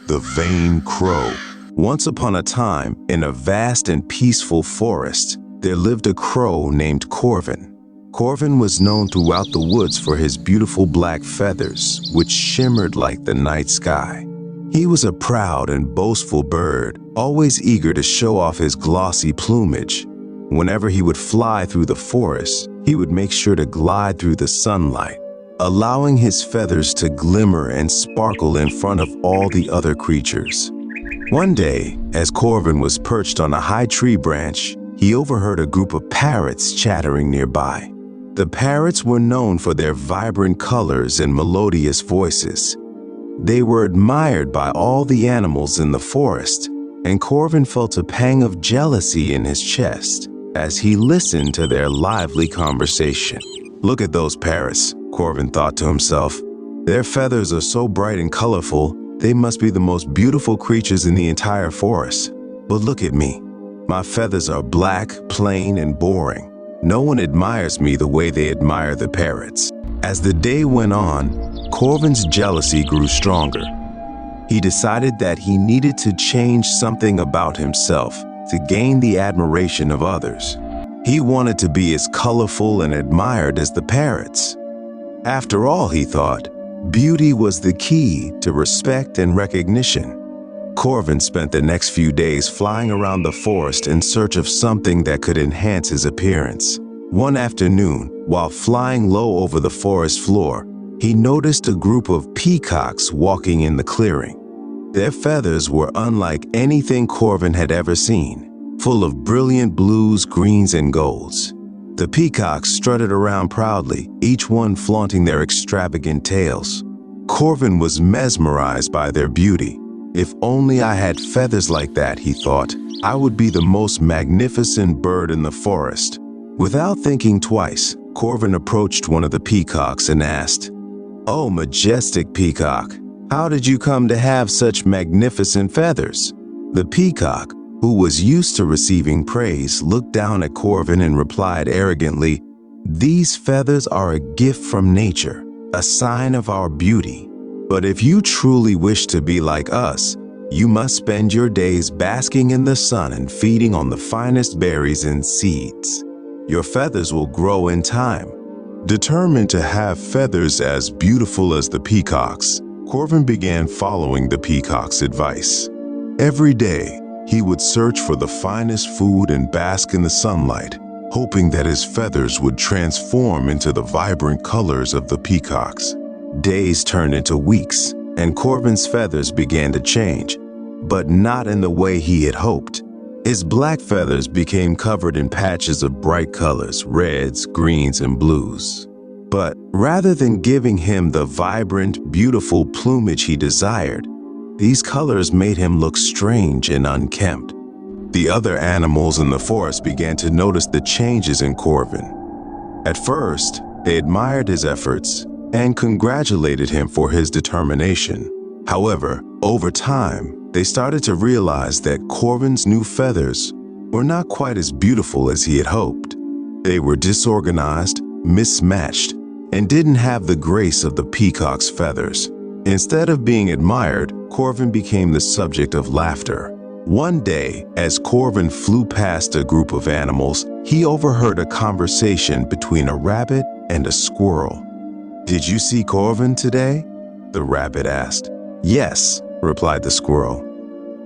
the vain crow. Once upon a time, in a vast and peaceful forest, there lived a crow named Corvin. Corvin was known throughout the woods for his beautiful black feathers, which shimmered like the night sky. He was a proud and boastful bird, always eager to show off his glossy plumage. Whenever he would fly through the forest, he would make sure to glide through the sunlight, allowing his feathers to glimmer and sparkle in front of all the other creatures. One day, as Corvin was perched on a high tree branch, he overheard a group of parrots chattering nearby. The parrots were known for their vibrant colors and melodious voices. They were admired by all the animals in the forest, and Corvin felt a pang of jealousy in his chest as he listened to their lively conversation. "Look at those parrots," Corvin thought to himself. "Their feathers are so bright and colorful, they must be the most beautiful creatures in the entire forest. But look at me. My feathers are black, plain, and boring. No one admires me the way they admire the parrots." As the day went on, Corvin's jealousy grew stronger. He decided that he needed to change something about himself to gain the admiration of others. He wanted to be as colorful and admired as the parrots. After all, he thought, beauty was the key to respect and recognition. Corvin spent the next few days flying around the forest in search of something that could enhance his appearance. One afternoon, while flying low over the forest floor, he noticed a group of peacocks walking in the clearing. Their feathers were unlike anything Corvin had ever seen, full of brilliant blues, greens, and golds. The peacocks strutted around proudly, each one flaunting their extravagant tails. Corvin was mesmerized by their beauty. "If only I had feathers like that," he thought, "I would be the most magnificent bird in the forest." Without thinking twice, Corvin approached one of the peacocks and asked, "Oh, majestic peacock, how did you come to have such magnificent feathers?" The peacock, who was used to receiving praise, looked down at Corvin and replied arrogantly, "These feathers are a gift from nature, a sign of our beauty. But if you truly wish to be like us, you must spend your days basking in the sun and feeding on the finest berries and seeds. Your feathers will grow in time." Determined to have feathers as beautiful as the peacocks, Corvin began following the peacock's advice. Every day, he would search for the finest food and bask in the sunlight, hoping that his feathers would transform into the vibrant colors of the peacocks. Days turned into weeks, and Corvin's feathers began to change, but not in the way he had hoped. His black feathers became covered in patches of bright colors, reds, greens, and blues. But rather than giving him the vibrant, beautiful plumage he desired, these colors made him look strange and unkempt. The other animals in the forest began to notice the changes in Corvin. At first, they admired his efforts and congratulated him for his determination. However, over time, they started to realize that Corvin's new feathers were not quite as beautiful as he had hoped. They were disorganized, mismatched, and didn't have the grace of the peacock's feathers. Instead of being admired, Corvin became the subject of laughter. One day, as Corvin flew past a group of animals, he overheard a conversation between a rabbit and a squirrel. "Did you see Corvin today?" the rabbit asked. "Yes," replied the squirrel.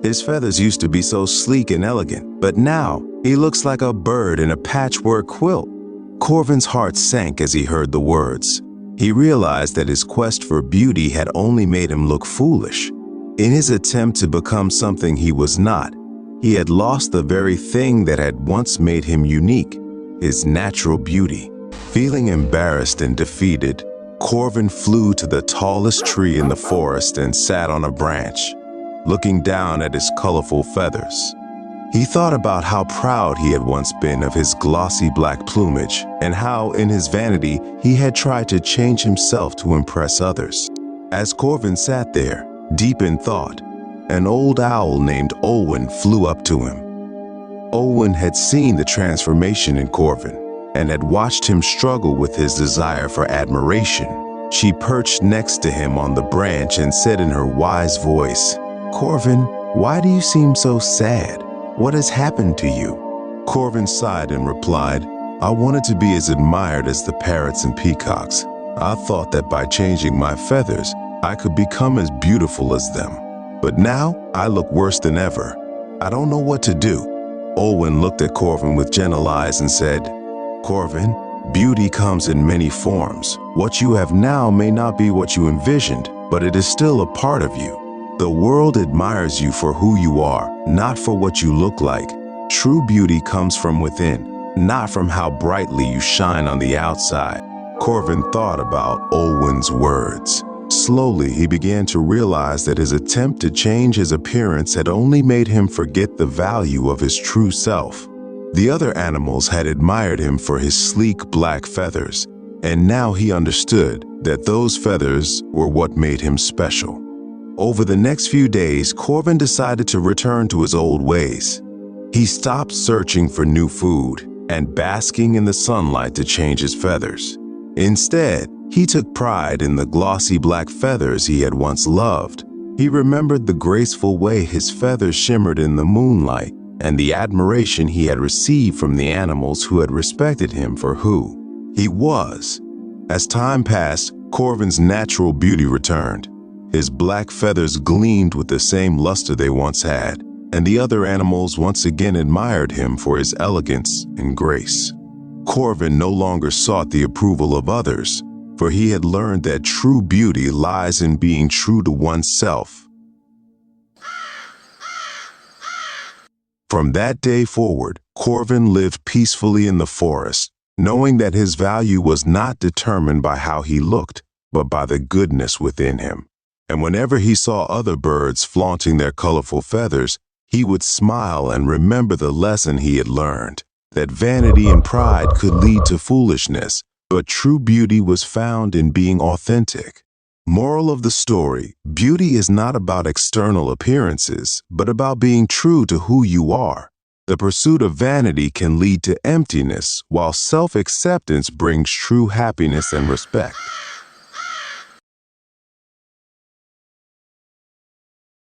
"His feathers used to be so sleek and elegant, but now he looks like a bird in a patchwork quilt." Corvin's heart sank as he heard the words. He realized that his quest for beauty had only made him look foolish. In his attempt to become something he was not, he had lost the very thing that had once made him unique, his natural beauty. Feeling embarrassed and defeated, Corvin flew to the tallest tree in the forest and sat on a branch, looking down at his colorful feathers. He thought about how proud he had once been of his glossy black plumage and how, in his vanity, he had tried to change himself to impress others. As Corvin sat there, deep in thought, an old owl named Olwen flew up to him. Olwen had seen the transformation in Corvin and had watched him struggle with his desire for admiration. She perched next to him on the branch and said in her wise voice, "Corvin, why do you seem so sad? What has happened to you?" Corvin sighed and replied, "I wanted to be as admired as the parrots and peacocks. I thought that by changing my feathers, I could become as beautiful as them. But now I look worse than ever. I don't know what to do." Olwen looked at Corvin with gentle eyes and said, "Corvin, beauty comes in many forms. What you have now may not be what you envisioned, but it is still a part of you. The world admires you for who you are, not for what you look like. True beauty comes from within, not from how brightly you shine on the outside." Corvin thought about Olwen's words. Slowly, he began to realize that his attempt to change his appearance had only made him forget the value of his true self. The other animals had admired him for his sleek black feathers, and now he understood that those feathers were what made him special. Over the next few days, Corvin decided to return to his old ways. He stopped searching for new food and basking in the sunlight to change his feathers. Instead, he took pride in the glossy black feathers he had once loved. He remembered the graceful way his feathers shimmered in the moonlight and the admiration he had received from the animals who had respected him for who he was. As time passed, Corvin's natural beauty returned. His black feathers gleamed with the same luster they once had, and the other animals once again admired him for his elegance and grace. Corvin no longer sought the approval of others, for he had learned that true beauty lies in being true to oneself. From that day forward, Corvin lived peacefully in the forest, knowing that his value was not determined by how he looked, but by the goodness within him. And whenever he saw other birds flaunting their colorful feathers, he would smile and remember the lesson he had learned, that vanity and pride could lead to foolishness, but true beauty was found in being authentic. Moral of the story: beauty is not about external appearances, but about being true to who you are. The pursuit of vanity can lead to emptiness, while self-acceptance brings true happiness and respect.